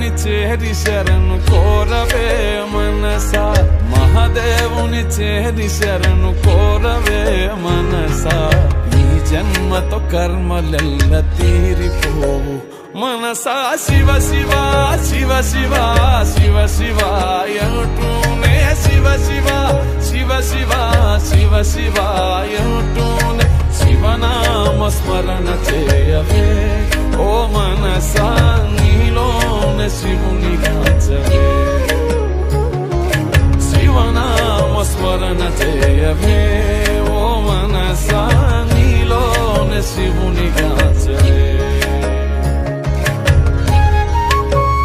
మహాదేవుని చేరి శరణు కోరవే మనసా, మహాదేవుని చేరి శరణు కోరవే మనసా. ఈ జన్మతో కర్మలెల్ల తీరిపోవు మనసా. శివ శివ శివ శివ శివ శివ అంటూనే శివ శివ శివ శివ శివ శివ అంటూనే శివనామ స్మరణ చేయవే ఓ మనసా. నీలో